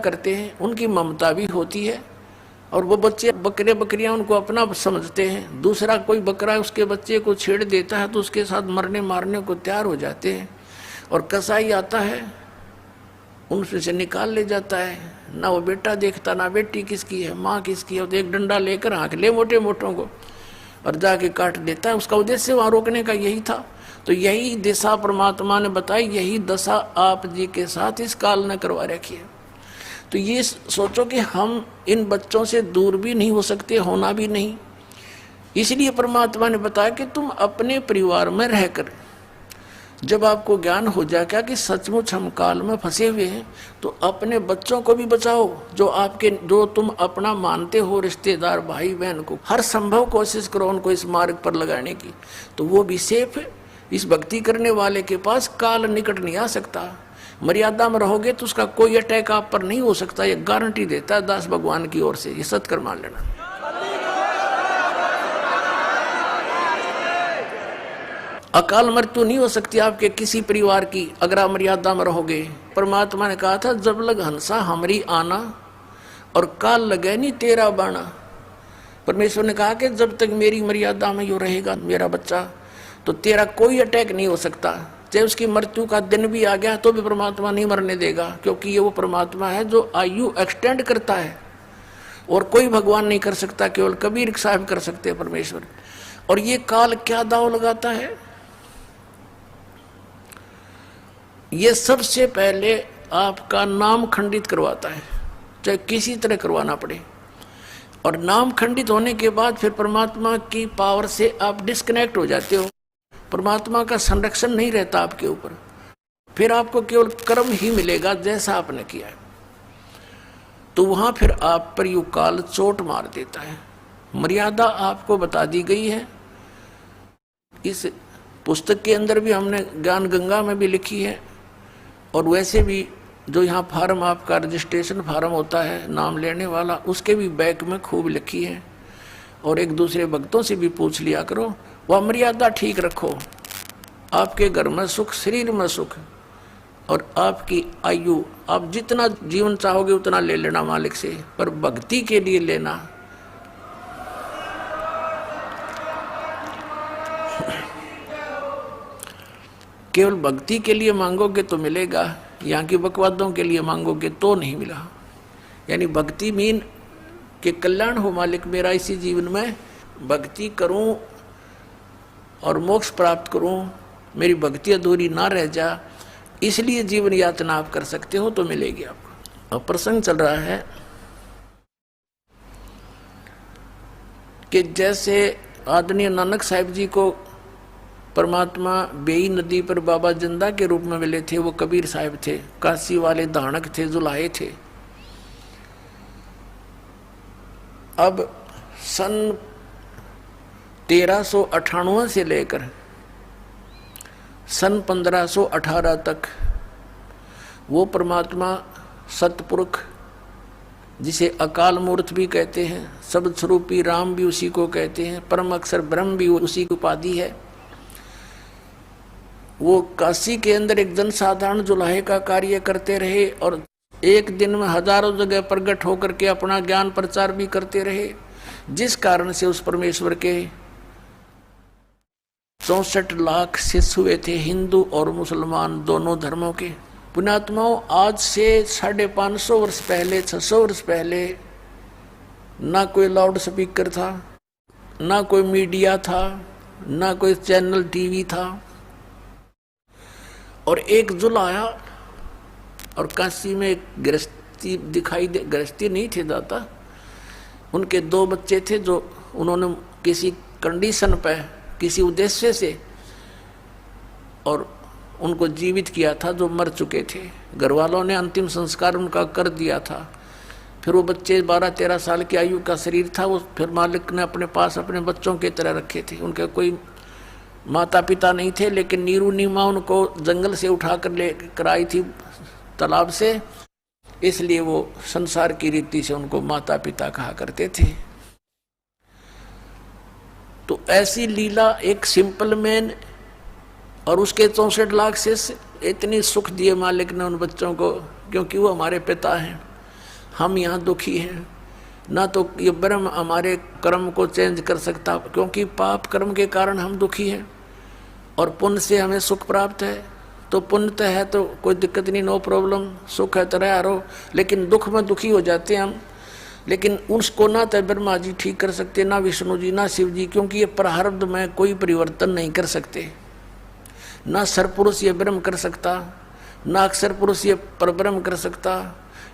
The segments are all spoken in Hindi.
करते हैं, उनकी ममता भी होती है और वो बच्चे बकरे बकरियां उनको अपना समझते हैं। दूसरा कोई बकरा उसके बच्चे को छेड़ देता है तो उसके साथ मरने मारने को तैयार हो जाते हैं और कसाई आता है उनसे से निकाल ले जाता है। ना वो बेटा देखता ना बेटी किसकी है, माँ किसकी है, तो एक डंडा लेकर हाँक ले मोटे मोटों को और जाके काट देता है। उसका उद्देश्य वहाँ रोकने का यही था। तो यही दिशा परमात्मा ने बताई, यही दशा आप जी के साथ इस काल ने करवा रखी है। तो ये सोचो कि हम इन बच्चों से दूर भी नहीं हो सकते, होना भी नहीं। इसलिए परमात्मा ने बताया कि तुम अपने परिवार में रहकर जब आपको ज्ञान हो जाएगा कि सचमुच हम काल में फंसे हुए हैं, तो अपने बच्चों को भी बचाओ, जो तुम अपना मानते हो, रिश्तेदार भाई बहन को हर संभव कोशिश करो उनको इस मार्ग पर लगाने की, तो वो भी सेफ है। इस भक्ति करने वाले के पास काल निकट नहीं आ सकता। मर्यादा में रहोगे तो उसका कोई अटैक आप पर नहीं हो सकता, ये गारंटी देता है दास भगवान की ओर से। ये सत्कर मान लेना। अकाल मृत्यु नहीं हो सकती आपके किसी परिवार की अगर आप मर्यादा में रहोगे। परमात्मा ने कहा था, जब लग हंसा हमरी आना और काल लगे नहीं तेरा बाणा। परमेश्वर ने कहा कि जब तक मेरी मर्यादा में यू रहेगा मेरा बच्चा, तो तेरा कोई अटैक नहीं हो सकता। चाहे उसकी मृत्यु का दिन भी आ गया तो भी परमात्मा नहीं मरने देगा, क्योंकि ये वो परमात्मा है जो आयु एक्सटेंड करता है और कोई भगवान नहीं कर सकता, केवल कबीर साहब कर सकते हैं परमेश्वर। और ये काल क्या दाव लगाता है, ये सबसे पहले आपका नाम खंडित करवाता है, चाहे किसी तरह करवाना पड़े। और नाम खंडित होने के बाद फिर परमात्मा की पावर से आप डिस्कनेक्ट हो जाते हो, परमात्मा का संरक्षण नहीं रहता आपके ऊपर। फिर आपको केवल कर्म ही मिलेगा जैसा आपने किया है। तो वहां फिर आप पर यू काल चोट मार देता है। मर्यादा आपको बता दी गई है, इस पुस्तक के अंदर भी हमने ज्ञान गंगा में भी लिखी है, और वैसे भी जो यहाँ फार्म आपका रजिस्ट्रेशन फार्म होता है नाम लेने वाला, उसके भी बैक में खूब लिखी है। और एक दूसरे भक्तों से भी पूछ लिया करो, वह मर्यादा ठीक रखो, आपके घर में सुख, शरीर में सुख, और आपकी आयु आप जितना जीवन चाहोगे उतना ले लेना मालिक से, पर भक्ति के लिए लेना। केवल भक्ति के लिए मांगोगे तो मिलेगा, यहाँ की बकवादों के लिए मांगोगे तो नहीं मिला। यानी भक्ति मीन कि कल्याण हो मालिक मेरा इसी जीवन में, भक्ति करूं और मोक्ष प्राप्त करूं, मेरी भक्ति अधूरी ना रह जा, इसलिए जीवन यातना आप कर सकते हो तो मिलेगी आपको। और प्रसंग चल रहा है कि जैसे आदरणीय नानक साहिब जी को परमात्मा बेई नदी पर बाबा जिंदा के रूप में मिले थे, वो कबीर साहिब थे, काशी वाले धानक थे, जुलाहे थे। अब सन 1398 से लेकर सन 1518 तक वो परमात्मा सतपुरुष, जिसे अकाल मूर्त भी कहते हैं, शब्द स्वरूपी राम भी उसी को कहते हैं, परम अक्षर ब्रह्म भी उसी की उपाधि है, वो काशी के अंदर एक जनसाधारण जुलाहे का कार्य करते रहे और एक दिन में हजारों जगह प्रकट होकर के अपना ज्ञान प्रचार भी करते रहे, जिस कारण से उस परमेश्वर के 64 लाख शिष्य हुए थे, हिंदू और मुसलमान दोनों धर्मों के। पुण्यात्माओं, आज से 550 वर्ष पहले, 600 वर्ष पहले ना कोई लाउड स्पीकर था, ना कोई मीडिया था, ना कोई चैनल टीवी था, और एक जुलाहा और काशी में एक गृहस्थी दिखाई दे, गृहस्थी नहीं थे दाता, उनके 2 बच्चे थे जो उन्होंने किसी कंडीशन पे, किसी उद्देश्य से और उनको जीवित किया था, जो मर चुके थे। घर वालों ने अंतिम संस्कार उनका कर दिया था। फिर वो बच्चे 12-13 साल की आयु का शरीर था, वो फिर मालिक ने अपने पास अपने बच्चों की तरह रखे थे। उनके कोई माता पिता नहीं थे, लेकिन नीरू नीमा उनको जंगल से उठाकर लेकर आई थी तालाब से, इसलिए वो संसार की रीति से उनको माता पिता कहा करते थे। तो ऐसी लीला एक सिंपल मैन और उसके 64 लाख से इतनी सुख दिए मालिक ने उन बच्चों को, क्योंकि वो हमारे पिता हैं। हम यहाँ दुखी हैं। ना तो ये ब्रह्म हमारे कर्म को चेंज कर सकता, क्योंकि पाप कर्म के कारण हम दुखी हैं, और पुण्य से हमें सुख प्राप्त है। तो पुण्य तो है तो कोई दिक्कत नहीं, नो प्रॉब्लम, सुख है तो रह रहो, लेकिन दुख में दुखी हो जाते हैं हम। लेकिन उसको ना तो ब्रह्मा जी ठीक कर सकते, ना विष्णु जी, ना शिव जी, क्योंकि ये प्रारब्ध में कोई परिवर्तन नहीं कर सकते। ना सरपुरुष ये ब्रह्म कर सकता, ना अक्षर पुरुष ये परब्रह्म कर सकता।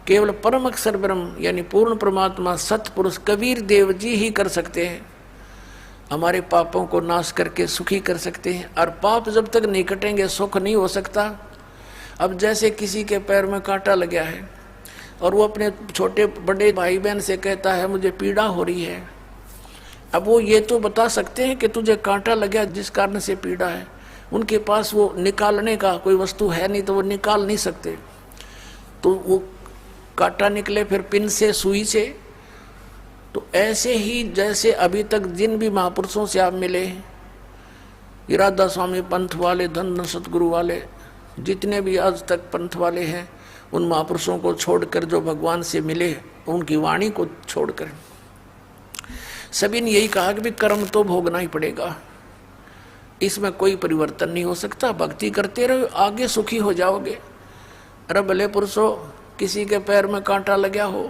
केवल परम अक्षर ब्रह्म यानी पूर्ण परमात्मा सतपुरुष कबीर देव जी ही कर सकते हैं। हमारे पापों को नाश करके सुखी कर सकते हैं, और पाप जब तक नहीं कटेंगे सुख नहीं हो सकता। अब जैसे किसी के पैर में कांटा लगा है और वो अपने छोटे बड़े भाई बहन से कहता है मुझे पीड़ा हो रही है, अब वो ये तो बता सकते हैं कि तुझे कांटा लगा जिस कारण से पीड़ा है, उनके पास वो निकालने का कोई वस्तु है नहीं तो वो निकाल नहीं सकते। तो वो कांटा निकले फिर पिन से, सुई से। तो ऐसे ही जैसे अभी तक जिन भी महापुरुषों से आप मिले, राधा स्वामी पंथ वाले, धन सतगुरु वाले, जितने भी आज तक पंथ वाले हैं, उन महापुरुषों को छोड़कर जो भगवान से मिले, उनकी वाणी को छोड़कर सभी ने यही कहा कि भी कर्म तो भोगना ही पड़ेगा, इसमें कोई परिवर्तन नहीं हो सकता। भक्ति करते रहो, आगे सुखी हो जाओगे। अरे भले पुरुषों, किसी के पैर में कांटा लगा हो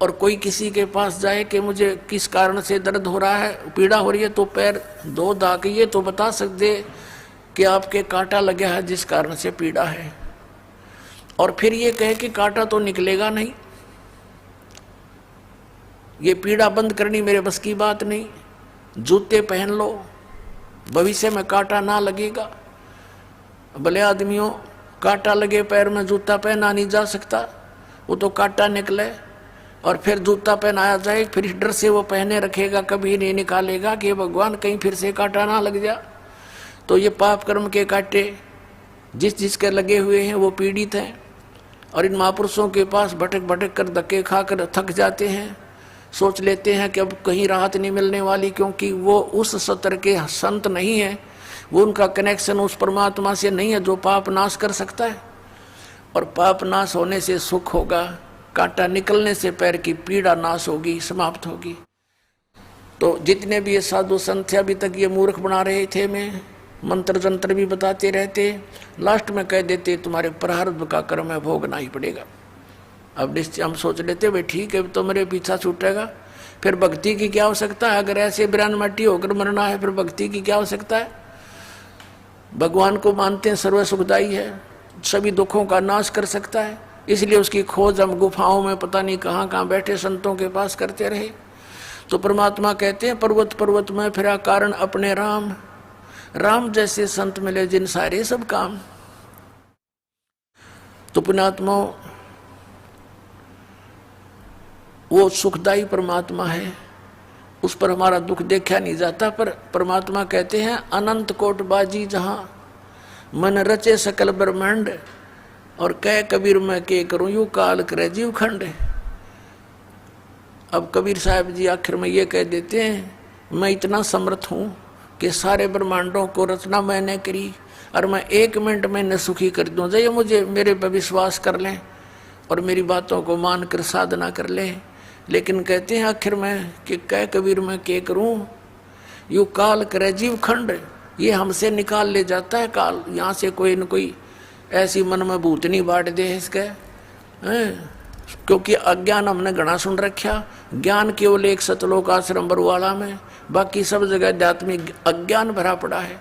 और कोई किसी के पास जाए कि मुझे किस कारण से दर्द हो रहा है, पीड़ा हो रही है, तो पैर दो दाग ये तो बता सकते कि आपके कांटा लगा है जिस कारण से पीड़ा है, और फिर ये कहे कि कांटा तो निकलेगा नहीं, ये पीड़ा बंद करनी मेरे बस की बात नहीं, जूते पहन लो, भविष्य में कांटा ना लगेगा। भले आदमियों, कांटा लगे पैर में जूता पहना नहीं जा सकता, वो तो कांटा निकले और फिर जूता पहनाया जाए, फिर डर से वो पहने रखेगा, कभी नहीं निकालेगा कि भगवान कहीं फिर से कांटा ना लग जा। तो ये पाप कर्म के कांटे जिस जिसके लगे हुए हैं वो पीड़ित हैं, और इन महापुरुषों के पास भटक भटक कर धक्के खाकर थक जाते हैं, सोच लेते हैं कि अब कहीं राहत नहीं मिलने वाली, क्योंकि वो उस सतर के संत नहीं है, वो उनका कनेक्शन उस परमात्मा से नहीं है जो पाप नाश कर सकता है। और पाप नाश होने से सुख होगा, कांटा निकलने से पैर की पीड़ा नाश होगी, समाप्त होगी। तो जितने भी ये साधु संत थे, अभी तक ये मूर्ख बना रहे थे, मैं मंत्र जंत्र भी बताते रहते, लास्ट में कह देते तुम्हारे प्रारब्ध का कर्म है, भोगना ही पड़ेगा। अब निश्चय हम सोच लेते भाई ठीक है, तो मेरे पीछा छूटेगा, फिर भक्ति की क्या आवश्यकता है? अगर ऐसे बिरान मट्टी होकर मरना है, फिर भक्ति की क्या आवश्यकता है? भगवान को मानते हैं, सर्व सुखदाई है, सभी दुखों का नाश कर सकता है, इसलिए उसकी खोज हम गुफाओं में पता नहीं कहाँ कहाँ बैठे संतों के पास करते रहे। तो परमात्मा कहते हैं पर्वत पर्वत में फिरा कारण अपने राम, राम जैसे संत मिले जिन सारे सब काम। तो पुण्यात्मा, वो सुखदाई परमात्मा है, उस पर हमारा दुख देखा नहीं जाता। पर परमात्मा कहते हैं अनंत कोट बाजी जहां मन रचे सकल ब्रह्मांड, और कह कबीर मैं के करूं यूं काल करे जीव खंड। अब कबीर साहब जी आखिर में ये कह देते हैं मैं इतना समर्थ हूं कि सारे ब्रह्मांडों को रचना मैंने करी, और मैं 1 मिनट में न सुखी कर दूं। जय मुझे मेरे पर विश्वास कर लें और मेरी बातों को मानकर साधना कर लें। लेकिन कहते हैं आखिर में कि कह कबीर मैं के करूं यू काल करे जीव खंड, ये हमसे निकाल ले जाता है काल। यहाँ से कोई न कोई ऐसी मन में भूतनी बांट दे इसके, क्योंकि अज्ञान हमने घना सुन रखा। ज्ञान केवल एक सतलोक आश्रम बरुवाला में, बाकी सब जगह आध्यात्मिक अज्ञान भरा पड़ा है।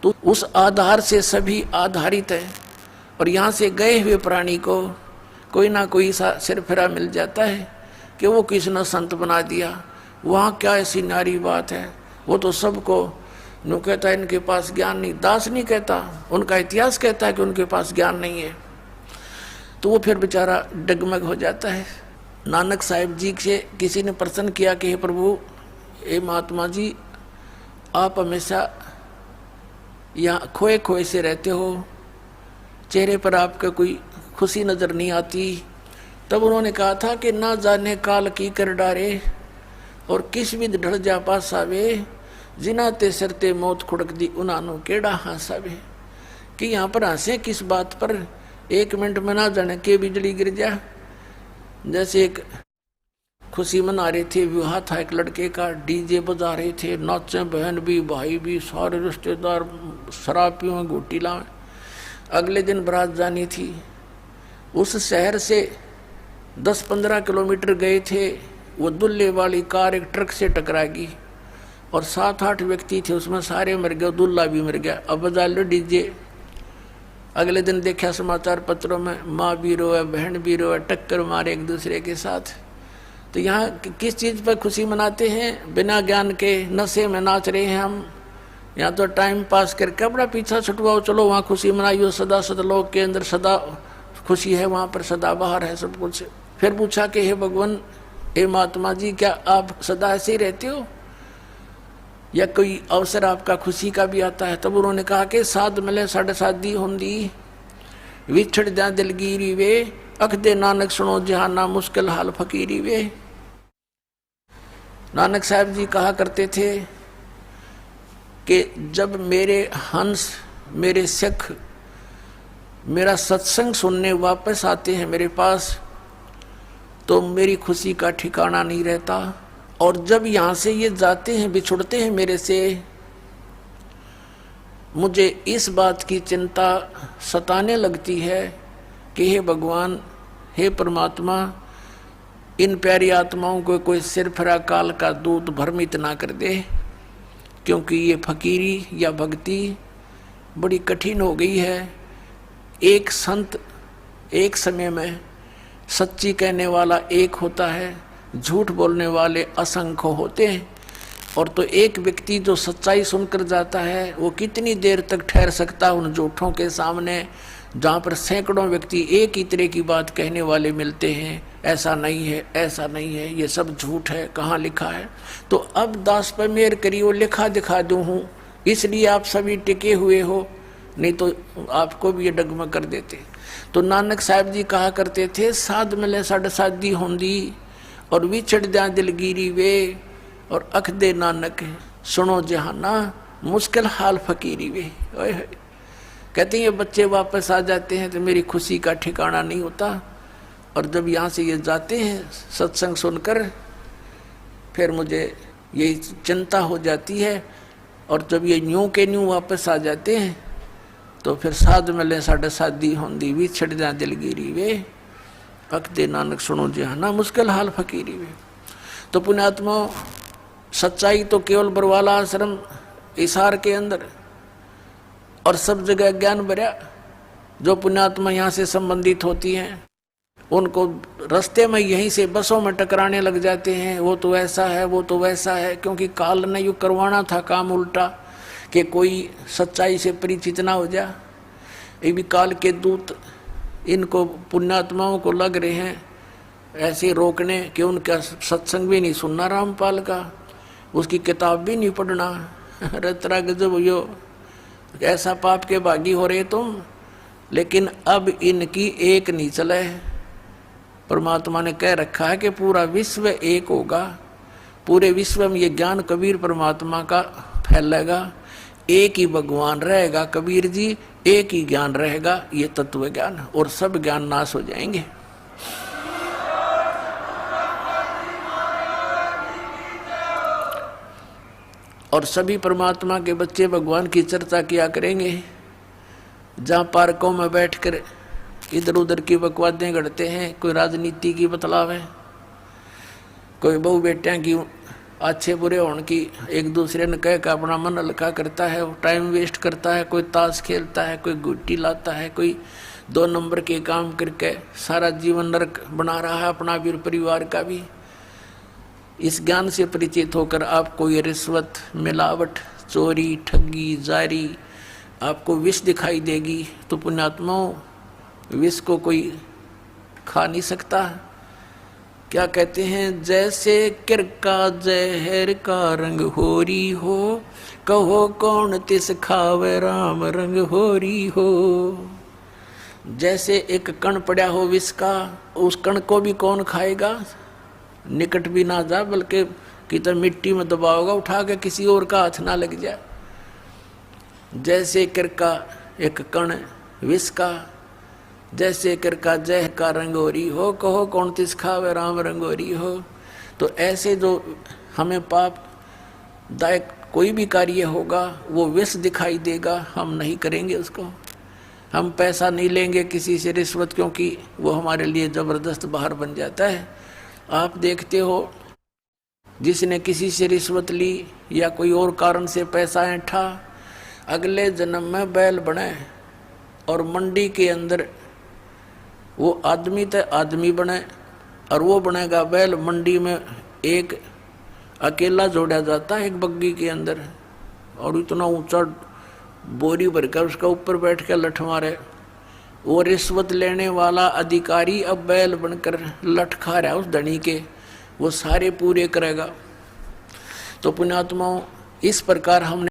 तो उस आधार से सभी आधारित है, और यहाँ से गए हुए प्राणी को कोई ना कोई सिर फिरा मिल जाता है कि वो किसी ने संत बना दिया। वहाँ क्या ऐसी नारी बात है, वो तो सबको नु कहता है इनके पास ज्ञान नहीं। दास नहीं कहता, उनका इतिहास कहता है कि उनके पास ज्ञान नहीं है। तो वो फिर बेचारा डगमग हो जाता है। नानक साहिब जी से किसी ने प्रश्न किया कि हे प्रभु, हे महात्मा जी, आप हमेशा यहाँ खोए खोए से रहते हो, चेहरे पर आपका कोई खुशी नज़र नहीं आती। तब उन्होंने कहा था कि ना जाने काल की कर डारे, और किस विध ढड़ जा पासावे, जिना ते सरते मौत खुड़क दी उनानो केड़ा हासावे। कि यहाँ पर हंसे किस बात पर 1 मिनट में ना जाने के बिजली गिर जा। जैसे एक खुशी मना रहे थे, विवाह था एक लड़के का, डीजे बजा रहे थे, नाचे बहन भी भाई भी सारे रिश्तेदार, शराब पियो घूटी लाए। अगले दिन बारात जानी थी। उस शहर से 10-15 किलोमीटर गए थे, वो दुल्हे वाली कार एक ट्रक से टकरा गई और 7-8 व्यक्ति थे, उसमें सारे मर गए, दूल्हा भी मर गया। अब बजा लो डीजे। अगले दिन देखा समाचार पत्रों में, माँ भी रोए, बहन भी रोए, टक्कर मारे एक दूसरे के साथ। तो यहाँ किस चीज़ पर खुशी मनाते हैं? बिना ज्ञान के नशे में नाच रहे हैं हम। यहाँ तो टाइम पास करके अपना पीछा छुटवाओ, चलो वहाँ खुशी मनाइयो, सदा सतलोक के अंदर सदा खुशी है, वहाँ पर सदा बाहर है सब कुछ। फिर पूछा कि हे भगवान, हे महात्मा जी, क्या आप सदा ऐसे ही रहते हो या कोई अवसर आपका खुशी का भी आता है? तब उन्होंने कहा कि साध मिले साढ़े शादी होंदी, विछड़ जा दिलगिरी वे, अख दे नानक सुनो जहाना, मुश्किल हाल फकीरी वे। नानक साहब जी कहा करते थे कि जब मेरे हंस, मेरे सिख मेरा सत्संग सुनने वापस आते हैं मेरे पास, तो मेरी खुशी का ठिकाना नहीं रहता। और जब यहाँ से ये जाते हैं, बिछुड़ते हैं मेरे से, मुझे इस बात की चिंता सताने लगती है कि हे भगवान, हे परमात्मा, इन प्यारी आत्माओं को कोई सिरफरा काल का दूत भ्रमित ना कर दे, क्योंकि ये फकीरी या भक्ति बड़ी कठिन हो गई है। एक संत एक समय में सच्ची कहने वाला एक होता है, झूठ बोलने वाले असंख्य होते हैं। और तो एक व्यक्ति जो सच्चाई सुनकर जाता है, वो कितनी देर तक ठहर सकता है उन झूठों के सामने, जहाँ पर सैकड़ों व्यक्ति एक ही तरह की बात कहने वाले मिलते हैं। ऐसा नहीं है, ऐसा नहीं है, ये सब झूठ है, कहाँ लिखा है? तो अब दास पर मेहर करी, वो लिखा दिखा दूँ हूँ, इसलिए आप सभी टिके हुए हो, नहीं तो आपको भी ये डगमग कर देते। तो नानक साहब जी कहा करते थे, साध मिले साढ़े शादी होंदी और विछड़ जा दिलगिरी वे, और अख दे नानक सुनो जहाना, मुश्किल हाल फकीरी वे। कहते हैं ये बच्चे वापस आ जाते हैं तो मेरी खुशी का ठिकाना नहीं होता। और जब यहाँ से ये जाते हैं सत्संग सुनकर, फिर मुझे यही चिंता हो जाती है। और जब ये न्यू के न्यू वापस आ जाते हैं, तो फिर साध मिले साढ़े शादी होंदी, विछड़ जा दिलगिरी वे, अख दे नानक सुनो जहाना, मुश्किल हाल फकीरी वे। तो पुण्यात्मा, सच्चाई तो केवल बरवाला आश्रम इसार के अंदर और सब जगह ज्ञान भरा। जो पुण्यात्मा यहाँ से संबंधित होती हैं, उनको रास्ते में यहीं से बसों में टकराने लग जाते हैं, वो तो ऐसा है, वो तो वैसा है, क्योंकि काल ने यूँ करवाना था काम उल्टा कि कोई सच्चाई से परिचित ना हो जा। ये भी काल के दूत इनको पुण्यात्माओं को लग रहे हैं ऐसे रोकने कि उनका सत्संग भी नहीं सुनना, रामपाल का, उसकी किताब भी नहीं पढ़ना। रतरा गजब यो, ऐसा पाप के भागी हो रहे तुम। लेकिन अब इनकी एक नहीं चले। परमात्मा ने कह रखा है कि पूरा विश्व एक होगा, पूरे विश्व में ये ज्ञान कबीर परमात्मा का फैलेगा, एक ही भगवान रहेगा कबीर जी, एक ही ज्ञान रहेगा, ये तत्व ज्ञान, और सब ज्ञान नाश हो जाएंगे। और सभी परमात्मा के बच्चे भगवान की चर्चा किया करेंगे। जहाँ पार्कों में बैठकर इधर उधर की बकवादें गढ़ते हैं, कोई राजनीति की बतलावे, कोई बहू बेटियां की अच्छे बुरे होने की एक दूसरे ने कह कर अपना मन हल्का करता है, टाइम वेस्ट करता है, कोई ताश खेलता है, कोई गुट्टी लाता है, कोई 2 नंबर के काम करके सारा जीवन नरक बना रहा है, अपना भी परिवार का भी। इस ज्ञान से परिचित होकर आपको ये रिश्वत, मिलावट, चोरी, ठगी, जारी आपको विष दिखाई देगी, तो पुण्यात्माओं, विष को कोई खा नहीं सकता। क्या कहते हैं, जैसे किरका जहर का रंग होरी हो, कहो कौन तिस खावे राम रंग होरी हो। जैसे एक कण पड़ा हो विष का, उस कण को भी कौन खाएगा? निकट भी ना जा, बल्कि किधर मिट्टी में दबाओगा, उठा के किसी और का हाथ ना लग जाए। जैसे किरका एक कण विष का, जैसे कर का जय का रंगोरी हो, कहो कौन तिस खावे राम रंगोरी हो। तो ऐसे जो हमें पाप दायक कोई भी कार्य होगा वो विष दिखाई देगा, हम नहीं करेंगे उसको। हम पैसा नहीं लेंगे किसी से रिश्वत, क्योंकि वो हमारे लिए जबरदस्त बाहर बन जाता है। आप देखते हो जिसने किसी से रिश्वत ली या कोई और कारण से पैसा ऐंठा, अगले जन्म में बैल बने और मंडी के अंदर वो आदमी तो आदमी बने और वो बनेगा बैल। मंडी में एक अकेला जोड़ा जाता है एक बग्गी के अंदर, और इतना ऊंचा बोरी भरकर उसका ऊपर बैठ कर लठ मारे। वो रिश्वत लेने वाला अधिकारी अब बैल बनकर लठ खा रहा है उस धनी के, वो सारे पूरे करेगा। तो पुण्यात्माओं, इस प्रकार हमने